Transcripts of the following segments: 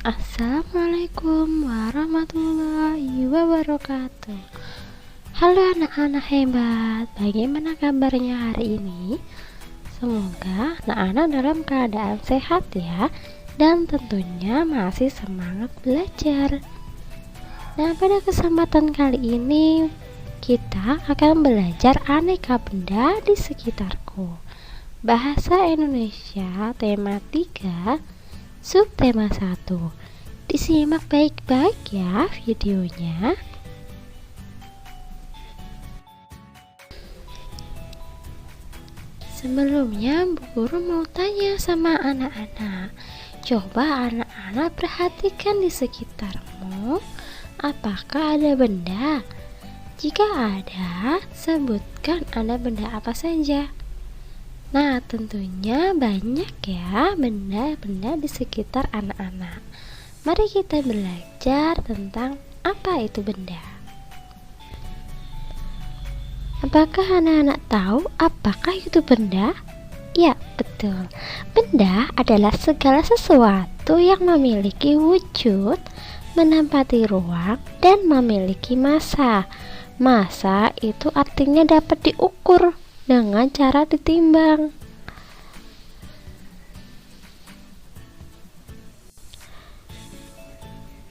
Assalamualaikum warahmatullahi wabarakatuh. Halo anak-anak hebat, bagaimana kabarnya hari ini? Semoga anak-anak dalam keadaan sehat ya, dan tentunya masih semangat belajar. Nah, pada kesempatan kali ini kita akan belajar aneka benda di sekitarku. Bahasa Indonesia tema 3, subtema 1. Disimak baik-baik ya videonya. Sebelumnya Bu Guru mau tanya sama anak-anak. Coba anak-anak perhatikan di sekitarmu. Apakah ada benda? Jika ada, sebutkan ada benda apa saja. Nah, tentunya banyak ya benda-benda di sekitar anak-anak. Mari kita belajar tentang apa itu benda. Apakah anak-anak tahu apakah itu benda? Ya, betul. Benda adalah segala sesuatu yang memiliki wujud, menempati ruang, dan memiliki massa. Massa itu artinya dapat diukur dengan cara ditimbang.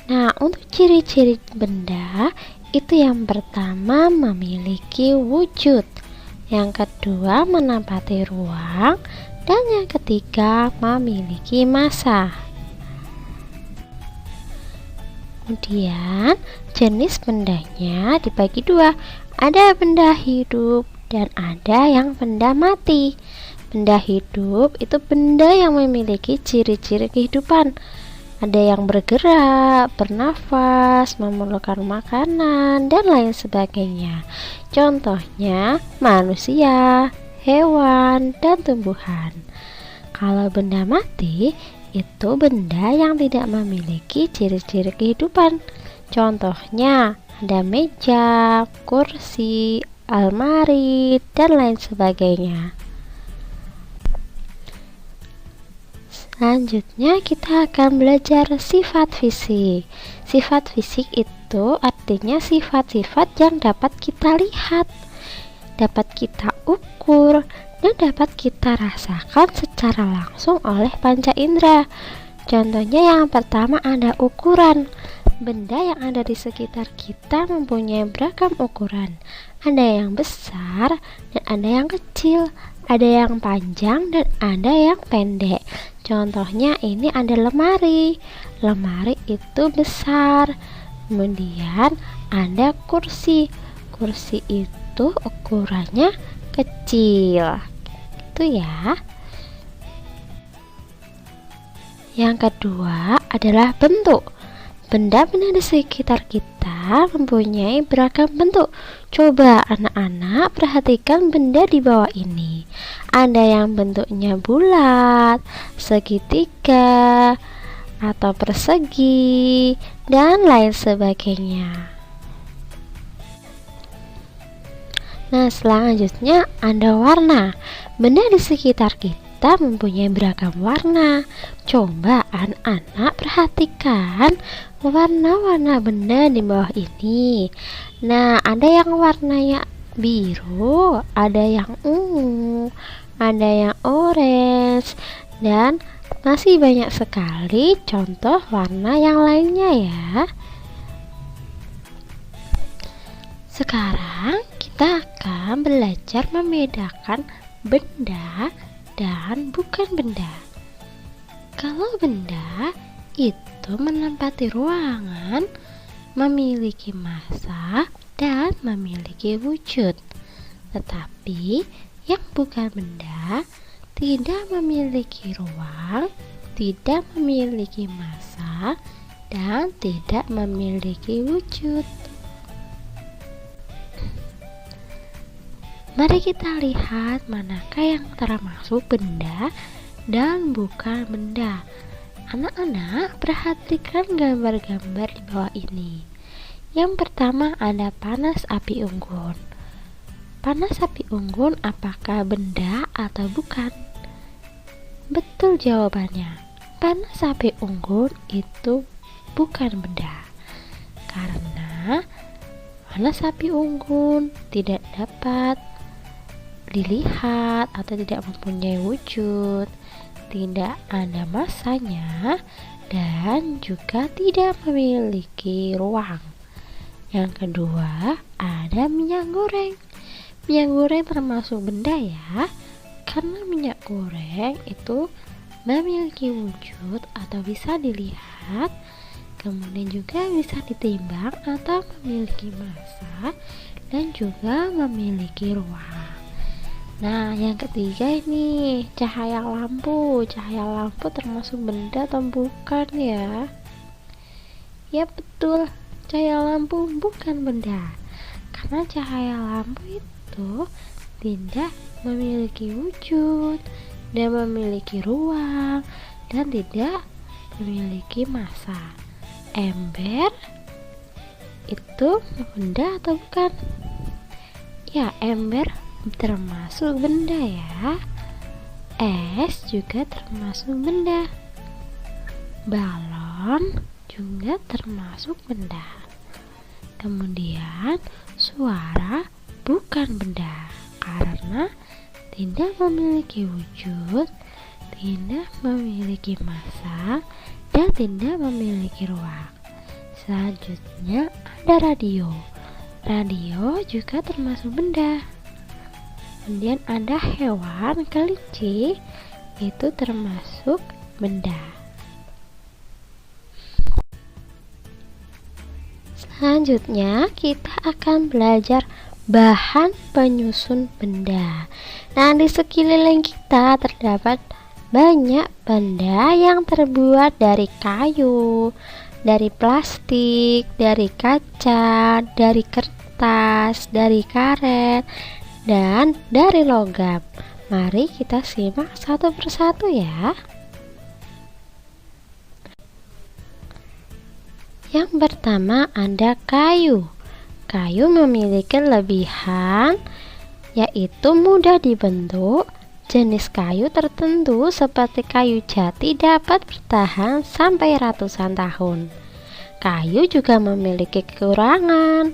Nah, untuk ciri-ciri benda itu yang pertama memiliki wujud, yang kedua menempati ruang, dan yang ketiga memiliki massa. Kemudian jenis bendanya dibagi dua, ada benda hidup dan ada yang benda mati. Benda hidup itu benda yang memiliki ciri-ciri kehidupan. Ada yang bergerak, bernafas, memerlukan makanan, dan lain sebagainya. Contohnya manusia, hewan, dan tumbuhan. Kalau benda mati, itu benda yang tidak memiliki ciri-ciri kehidupan. Contohnya ada meja, kursi, almari, dan lain sebagainya. Selanjutnya kita akan belajar sifat fisik. Sifat fisik itu artinya sifat-sifat yang dapat kita lihat, dapat kita ukur, dan dapat kita rasakan secara langsung oleh panca indera. Contohnya yang pertama ada ukuran. Benda yang ada di sekitar kita mempunyai beragam ukuran. Ada yang besar dan ada yang kecil, ada yang panjang dan ada yang pendek. Contohnya ini ada lemari. Lemari itu besar. Kemudian ada kursi. Kursi itu ukurannya kecil. Itu ya. Yang kedua adalah bentuk. Benda-benda di sekitar kita mempunyai beragam bentuk. Coba anak-anak perhatikan benda di bawah ini. Ada yang bentuknya bulat, segitiga, atau persegi, dan lain sebagainya. Nah, selanjutnya ada warna. Benda di sekitar kita mempunyai beragam warna. Coba anak-anak perhatikan warna-warna benda di bawah ini. Nah, ada yang warnanya biru, ada yang ungu, ada yang orange, dan masih banyak sekali contoh warna yang lainnya ya. Sekarang kita akan belajar membedakan benda dan bukan benda. Kalau benda itu menempati ruangan, memiliki massa, dan memiliki wujud. Tetapi yang bukan benda tidak memiliki ruang, tidak memiliki massa, dan tidak memiliki wujud. Mari kita lihat manakah yang termasuk benda dan bukan benda. Anak-anak perhatikan gambar-gambar di bawah ini. Yang pertama ada panas api unggun. Panas api unggun apakah benda atau bukan? Betul jawabannya. panah sapi unggun itu bukan benda, karena panah sapi unggun tidak dapat dilihat atau tidak mempunyai wujud, tidak ada masanya, dan juga tidak memiliki ruang. Yang kedua, ada minyak goreng. Minyak goreng termasuk benda ya, karena minyak goreng itu memiliki wujud atau bisa dilihat, kemudian juga bisa ditimbang atau memiliki massa, dan juga memiliki ruang. Nah, yang ketiga ini cahaya lampu. Cahaya lampu termasuk benda atau bukan ya? Ya betul, cahaya lampu bukan benda, karena cahaya lampu itu tidak memiliki wujud dan memiliki ruang dan tidak memiliki massa. Ember itu benda atau bukan? Ya, ember termasuk benda ya. Es juga termasuk benda. Balon juga termasuk benda. Kemudian suara bukan benda karena tidak memiliki wujud, tidak memiliki massa, dan tidak memiliki ruang. Selanjutnya ada radio. Radio juga termasuk benda. Kemudian ada hewan kelinci, itu termasuk benda. Selanjutnya kita akan belajar bahan penyusun benda. Nah, di sekeliling kita terdapat banyak benda yang terbuat dari kayu, dari plastik, dari kaca, dari kertas, dari karet, dan dari logam. Mari kita simak satu persatu ya. Yang pertama ada kayu. Kayu memiliki kelebihan yaitu mudah dibentuk. Jenis kayu tertentu seperti kayu jati dapat bertahan sampai ratusan tahun. Kayu juga memiliki kekurangan.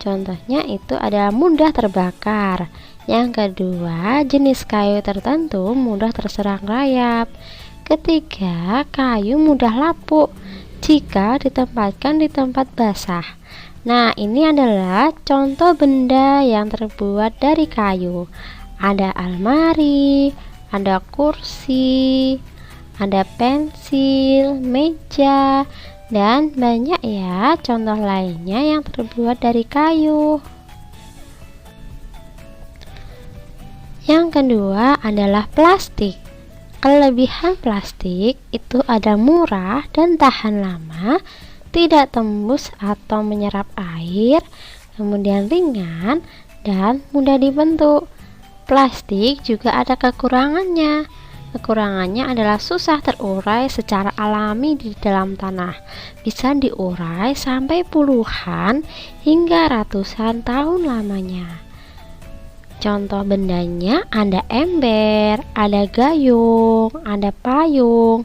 Contohnya itu adalah mudah terbakar. Yang kedua, jenis kayu tertentu mudah terserang rayap. Ketiga, kayu mudah lapuk jika ditempatkan di tempat basah. Nah, ini adalah contoh benda yang terbuat dari kayu. Ada almari, ada kursi, ada pensil, meja, dan banyak ya contoh lainnya yang terbuat dari kayu. Yang kedua adalah plastik. Kelebihan plastik itu ada murah dan tahan lama, tidak tembus atau menyerap air, kemudian ringan dan mudah dibentuk. Plastik juga ada kekurangannya. Kekurangannya adalah susah terurai secara alami di dalam tanah. Bisa diurai sampai puluhan hingga ratusan tahun lamanya. Contoh bendanya ada ember, ada gayung, ada payung,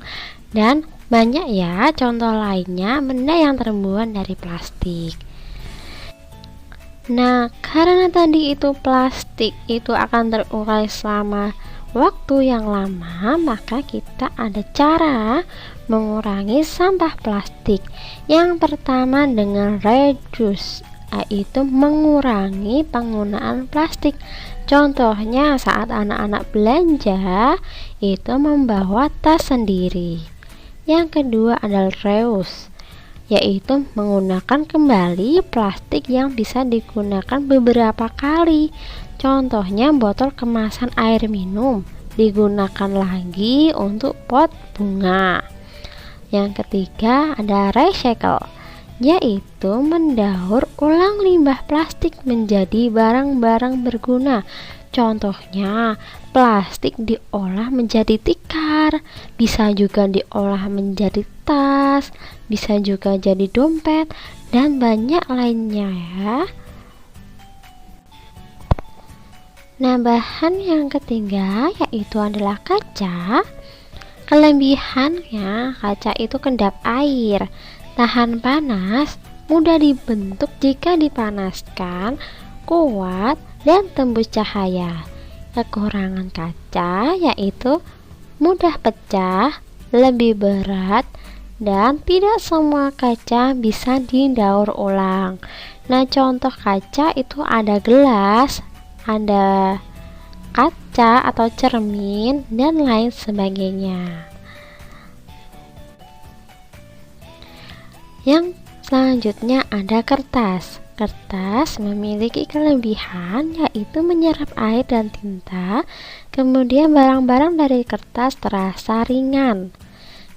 dan banyak ya contoh lainnya benda yang terbuat dari plastik. Nah, karena tadi itu plastik itu akan terurai selama waktu yang lama, maka kita ada cara mengurangi sampah plastik. Yang pertama dengan reduce, yaitu mengurangi penggunaan plastik. Contohnya saat anak-anak belanja itu membawa tas sendiri. Yang kedua adalah reuse, yaitu menggunakan kembali plastik yang bisa digunakan beberapa kali. Contohnya botol kemasan air minum digunakan lagi untuk pot bunga. Yang ketiga ada recycle, yaitu mendaur ulang limbah plastik menjadi barang-barang berguna. Contohnya, plastik diolah menjadi tikar, bisa juga diolah menjadi tas, bisa juga jadi dompet, dan banyak lainnya ya. Nah, bahan yang ketiga yaitu adalah kaca. Kelebihannya, kaca itu kedap air, tahan panas, mudah dibentuk jika dipanaskan, kuat, dan tembus cahaya. Kekurangan kaca yaitu mudah pecah, lebih berat, dan tidak semua kaca bisa didaur ulang. Nah, contoh kaca itu ada gelas, ada kaca atau cermin, dan lain sebagainya. Yang selanjutnya ada kertas. Kertas memiliki kelebihan yaitu menyerap air dan tinta, kemudian barang-barang dari kertas terasa ringan.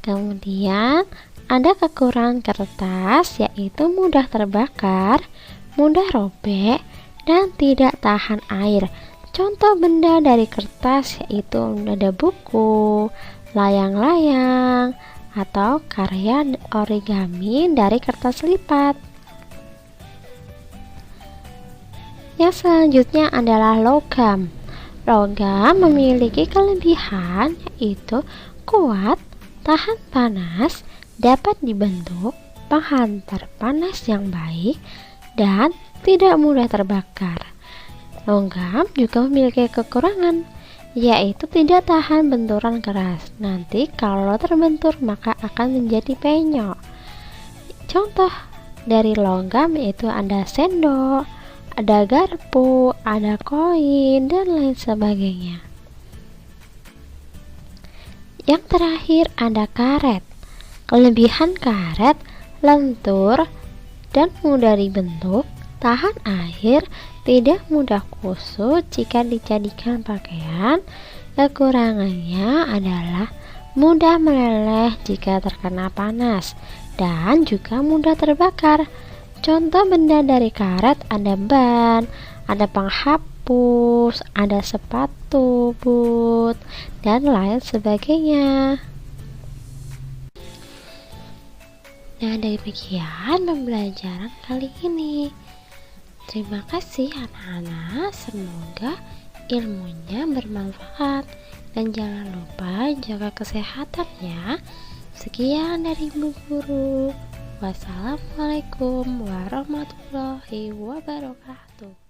Kemudian ada kekurangan kertas yaitu mudah terbakar, mudah robek, dan tidak tahan air. Contoh benda dari kertas yaitu ada buku, layang-layang, atau karya origami dari kertas lipat. Yang selanjutnya adalah logam. Logam memiliki kelebihan yaitu kuat, tahan panas, dapat dibentuk, penghantar panas yang baik, dan tidak mudah terbakar. Logam juga memiliki kekurangan, yaitu tidak tahan benturan keras. Nanti kalau terbentur maka akan menjadi penyok. Contoh dari logam yaitu ada sendok, ada garpu, ada koin, dan lain sebagainya. Yang terakhir ada karet. Kelebihan karet lentur dan mudah dibentuk, tahan air, tidak mudah kusut jika dijadikan pakaian. Kekurangannya adalah mudah meleleh jika terkena panas dan juga mudah terbakar. Contoh benda dari karet ada ban, ada penghapus, ada sepatu boot, dan lain sebagainya. Nah, demikian pembelajaran kali ini. Terima kasih anak-anak, semoga ilmunya bermanfaat. Dan jangan lupa jaga kesehatan ya. Sekian dari Ibu Guru. Wassalamualaikum warahmatullahi wabarakatuh.